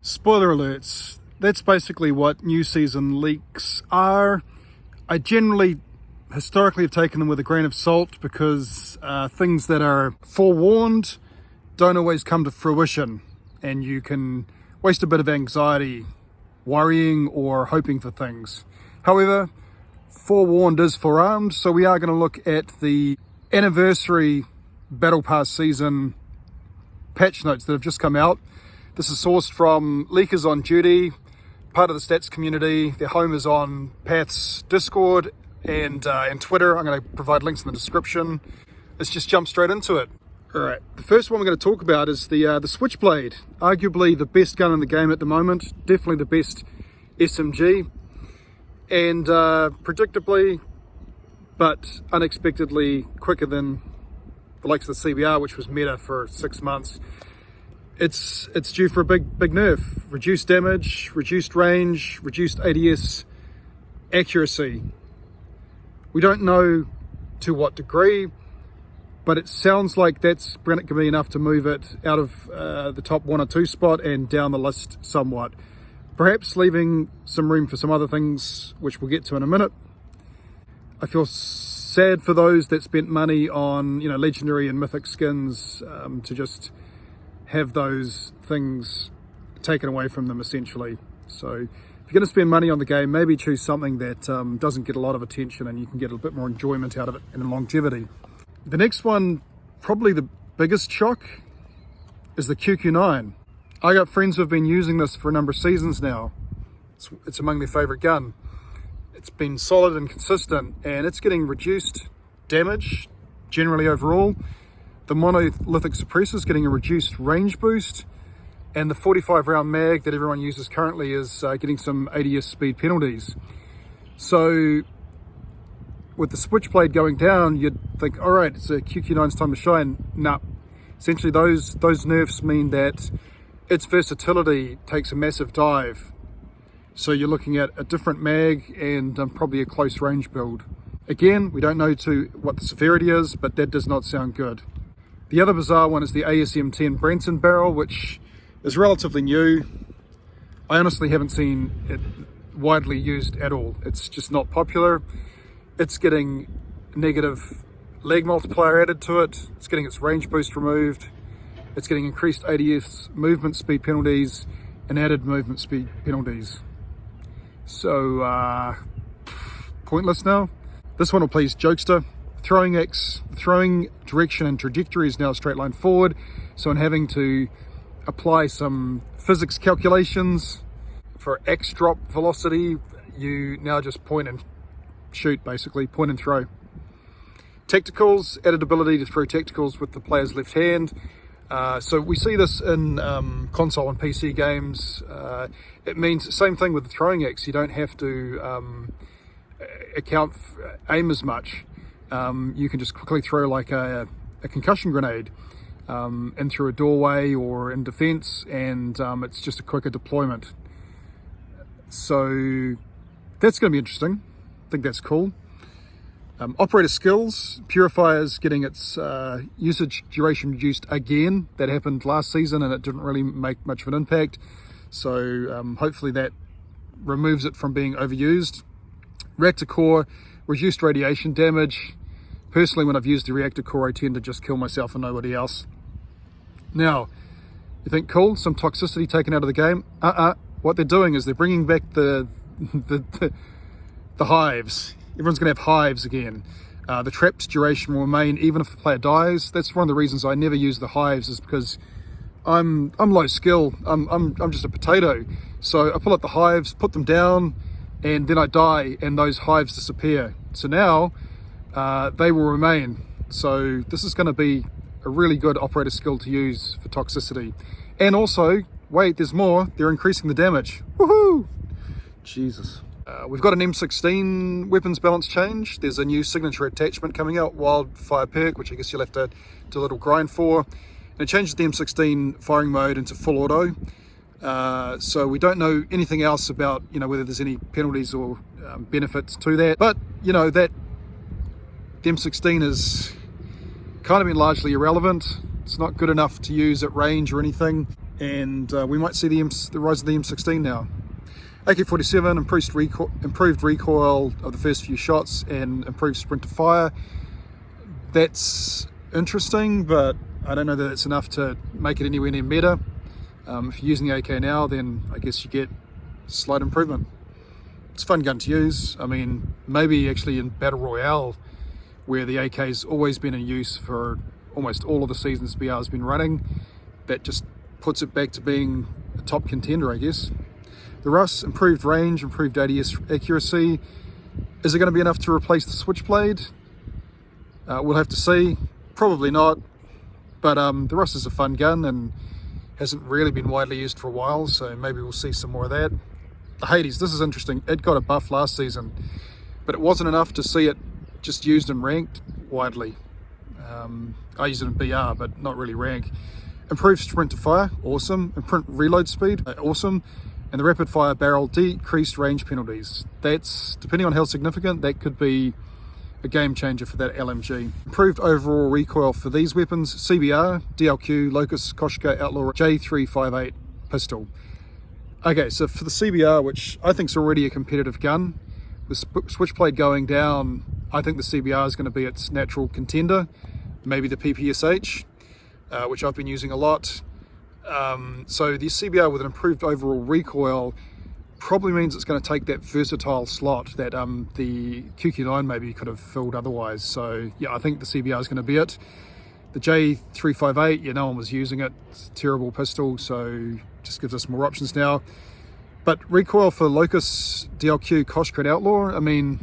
Spoiler alerts, that's basically what new season leaks are. I generally, historically, have taken them with a grain of salt because things that are forewarned don't always come to fruition, and you can waste a bit of anxiety worrying or hoping for things. However, forewarned is forearmed, so we are going to look at the anniversary Battle Pass season patch notes that have just come out. This is sourced from Leakers on Duty, part of the stats community. Their home is on Path's Discord and Twitter. I'm going to provide links in the description. Let's just jump straight into it. Alright, the first one we're going to talk about is the Switchblade. Arguably the best gun in the game at the moment. Definitely the best SMG. And predictably, but unexpectedly quicker than the likes of the CBR, which was meta for 6 months. It's due for a big nerf. Reduced damage, reduced range, reduced ADS accuracy. We don't know to what degree, but it sounds like that's going to be enough to move it out of the top 1 or 2 spot and down the list somewhat. Perhaps leaving some room for some other things, which we'll get to in a minute. I feel sad for those that spent money on, legendary and mythic skins to just have those things taken away from them, essentially. So if you're going to spend money on the game, maybe choose something that doesn't get a lot of attention and you can get a bit more enjoyment out of it and longevity. The next one, probably the biggest shock, is the QQ9. I got friends who have been using this for a number of seasons now. It's among their favorite gun. It's been solid and consistent, and it's getting reduced damage generally overall. The monolithic suppressor is getting a reduced range boost, and the 45 round mag that everyone uses currently is getting some ADS speed penalties. So with the Switchblade going down, you'd think, all right, it's a QQ9's time to shine. Nah, essentially those nerfs mean that its versatility takes a massive dive. So you're looking at a different mag and probably a close range build. Again, we don't know what the severity is, but that does not sound good. The other bizarre one is the ASM-10 Bronson barrel, which is relatively new. I honestly haven't seen it widely used at all. It's just not popular. It's getting negative leg multiplier added to it. It's getting its range boost removed. It's getting increased ADS movement speed penalties and added movement speed penalties. So, pointless now. This one will please Jokester. Throwing direction and trajectory is now a straight line forward, so in having to apply some physics calculations for X drop velocity, you now just point and shoot, basically, point and throw. Tacticals, added ability to throw tacticals with the player's left hand. So we see this in console and PC games. It means same thing with the throwing X. You don't have to aim as much. You can just quickly throw like a concussion grenade in through a doorway or in defense, and it's just a quicker deployment. So that's going to be interesting. I think that's cool. Operator skills, Purifier is getting its usage duration reduced again. That happened last season and it didn't really make much of an impact. So hopefully that removes it from being overused. Reactor core, reduced radiation damage. Personally, when I've used the Reactor core, I tend to just kill myself and nobody else. Now, you think, cool, some toxicity taken out of the game? What they're doing is they're bringing back the hives. Everyone's going to have hives again. The trapped duration will remain even if the player dies. That's one of the reasons I never use the hives, is because I'm low skill. I'm just a potato. So I pull up the hives, put them down, and then I die, and those hives disappear. So now they will remain. So this is going to be a really good operator skill to use for toxicity. And also, wait, there's more. They're increasing the damage. Woohoo! Jesus. We've got an M16 weapons balance change. There's a new signature attachment coming out, Wild Fire Perk, which I guess you'll have to do a little grind for. And it changes the M16 firing mode into full auto. So we don't know anything else about, whether there's any penalties or benefits to that. But, that the M16 is kind of been largely irrelevant. It's not good enough to use at range or anything. and we might see the rise of the M16 now. AK-47, improved recoil of the first few shots and improved sprint to fire. That's interesting, but I don't know that it's enough to make it anywhere near meta. If you're using the AK now, then I guess you get slight improvement. It's a fun gun to use. I mean, maybe actually in Battle Royale, where the AK's always been in use for almost all of the seasons BR's been running, that just puts it back to being a top contender, I guess. The Russ, improved range, improved ADS accuracy. Is it going to be enough to replace the Switchblade? We'll have to see. Probably not. But the Russ is a fun gun and hasn't really been widely used for a while, so maybe we'll see some more of that. The Hades, this is interesting. It got a buff last season, but it wasn't enough to see it just used and ranked widely. I used it in BR, but not really rank. Improved sprint to fire, awesome. Improved reload speed, awesome. And the rapid fire barrel, decreased range penalties. That's, depending on how significant, that could be a game changer for that LMG. Improved overall recoil for these weapons, CBR, DLQ, Locust, Koshka, Outlaw, J358 pistol. Okay, so for the CBR, which I think is already a competitive gun, with Switchblade going down, I think the CBR is going to be its natural contender. Maybe the PPSH, which I've been using a lot. So the CBR with an improved overall recoil probably means it's going to take that versatile slot that the QQ9 maybe could have filled otherwise. So yeah, I think the CBR is going to be it. The J358, yeah, no one was using it. It's a terrible pistol, so just gives us more options now. But recoil for Locust, DLQ, Koshka, Outlaw, I mean,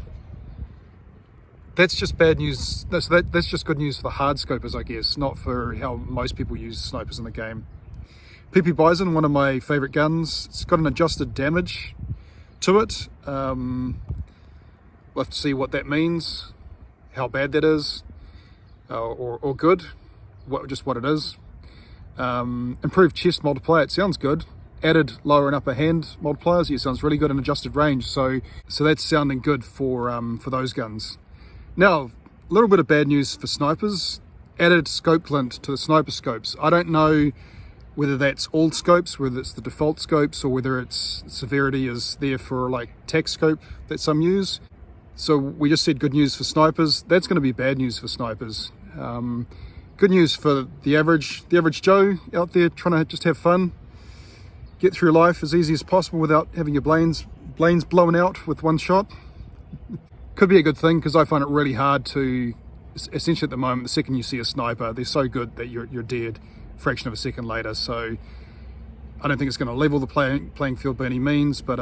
that's just bad news. That's just good news for the hard scopers, I guess, not for how most people use snipers in the game. PP Bizon, one of my favorite guns. It's got an adjusted damage to it. We'll have to see what that means, how bad that is, or good, just what it is. Improved chest multiplier, it sounds good. Added lower and upper hand multipliers, yeah, sounds really good. And adjusted range, so that's sounding good for those guns. Now, a little bit of bad news for snipers. Added scope glint to the sniper scopes. I don't know whether that's all scopes, whether it's the default scopes, or whether it's severity is there for like tech scope that some use. So we just said good news for snipers. That's going to be bad news for snipers. Good news for the average Joe out there trying to just have fun, get through life as easy as possible without having your brains blown out with one shot. Could be a good thing, because I find it really hard to, essentially at the moment, the second you see a sniper, they're so good that you're dead a fraction of a second later. So I don't think it's going to level the playing field by any means, but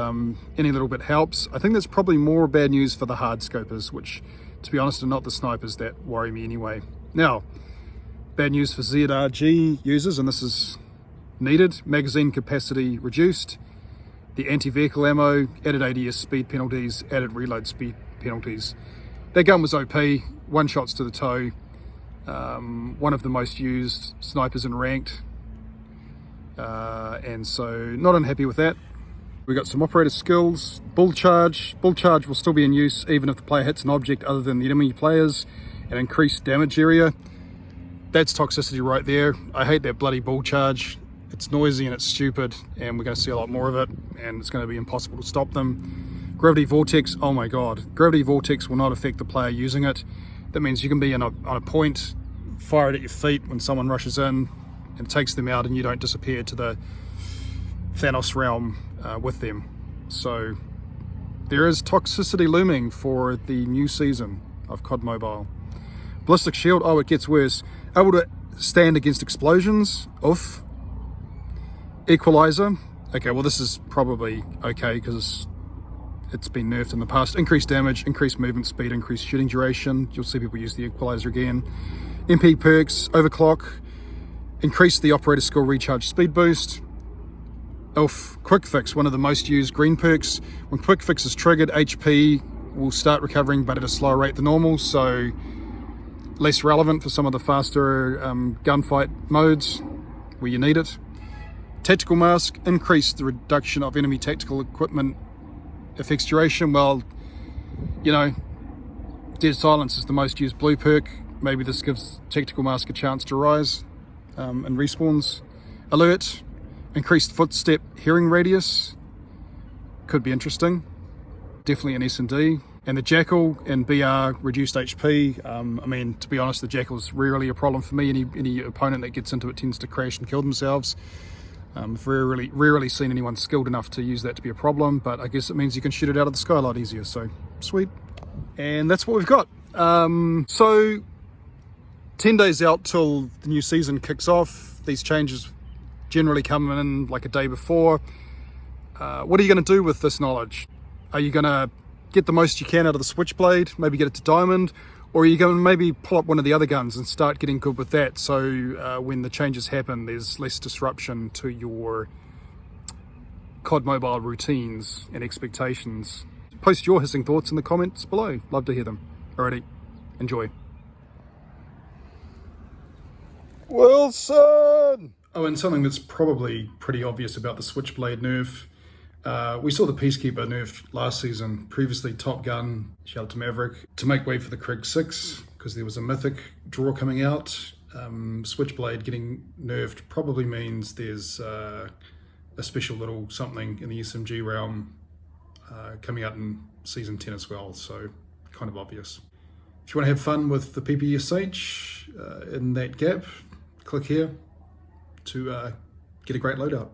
any little bit helps. I think that's probably more bad news for the hard scopers, which, to be honest, are not the snipers that worry me anyway. Now, bad news for ZRG users, and this is needed. Magazine capacity reduced. The anti-vehicle ammo, added ADS speed penalties, added reload speed penalties. That gun was OP, one shots to the toe. One of the most used snipers in ranked. And so not unhappy with that. We got some operator skills. Bull charge will still be in use even if the player hits an object other than the enemy players, and increased damage area. That's toxicity right there. I hate that bloody bull charge. It's noisy and it's stupid, and we're going to see a lot more of it, and it's going to be impossible to stop them. Gravity Vortex, oh my god. Gravity Vortex will not affect the player using it. That means you can be on a point, fire it at your feet when someone rushes in, and takes them out, and you don't disappear to the Thanos realm with them. So there is toxicity looming for the new season of COD Mobile. Ballistic shield, oh, it gets worse. Able to stand against explosions, oof. Equalizer, okay, well this is probably okay because it's been nerfed in the past. Increased damage, increased movement speed, increased shooting duration. You'll see people use the Equalizer again. MP perks, overclock, increase the operator skill recharge speed boost. Oof, quick fix, one of the most used green perks. When quick fix is triggered, HP will start recovering, but at a slower rate than normal, so less relevant for some of the faster gunfight modes where you need it. Tactical mask, increase the reduction of enemy tactical equipment effects duration. Well, you know, Dead Silence is the most used blue perk. Maybe this gives tactical mask a chance to rise and respawns. Alert, Increased footstep hearing radius. Could be interesting. Definitely an S&D. And the Jackal and BR reduced HP. I mean, to be honest, the Jackal's rarely a problem for me. Any opponent that gets into it tends to crash and kill themselves. I've rarely seen anyone skilled enough to use that to be a problem, but I guess it means you can shoot it out of the sky a lot easier, so sweet. And that's what we've got. So 10 days out till the new season kicks off. These changes generally come in like a day before. What are you going to do with this knowledge? Are you going to get the most you can out of the Switchblade, maybe get it to Diamond, or are you going to maybe pull up one of the other guns and start getting good with that, so when the changes happen there's less disruption to your COD Mobile routines and expectations? Post your hissing thoughts in the comments below. Love to hear them. Alrighty, enjoy. Wilson! Oh, and something that's probably pretty obvious about the Switchblade nerf. We saw the Peacekeeper nerfed last season. Previously Top Gun, shout out to Maverick, to make way for the Krieg 6 because there was a mythic draw coming out. Switchblade getting nerfed probably means there's a special little something in the SMG realm coming out in season 10 as well, so kind of obvious. If you want to have fun with the PPSH in that gap, click here to get a great loadout.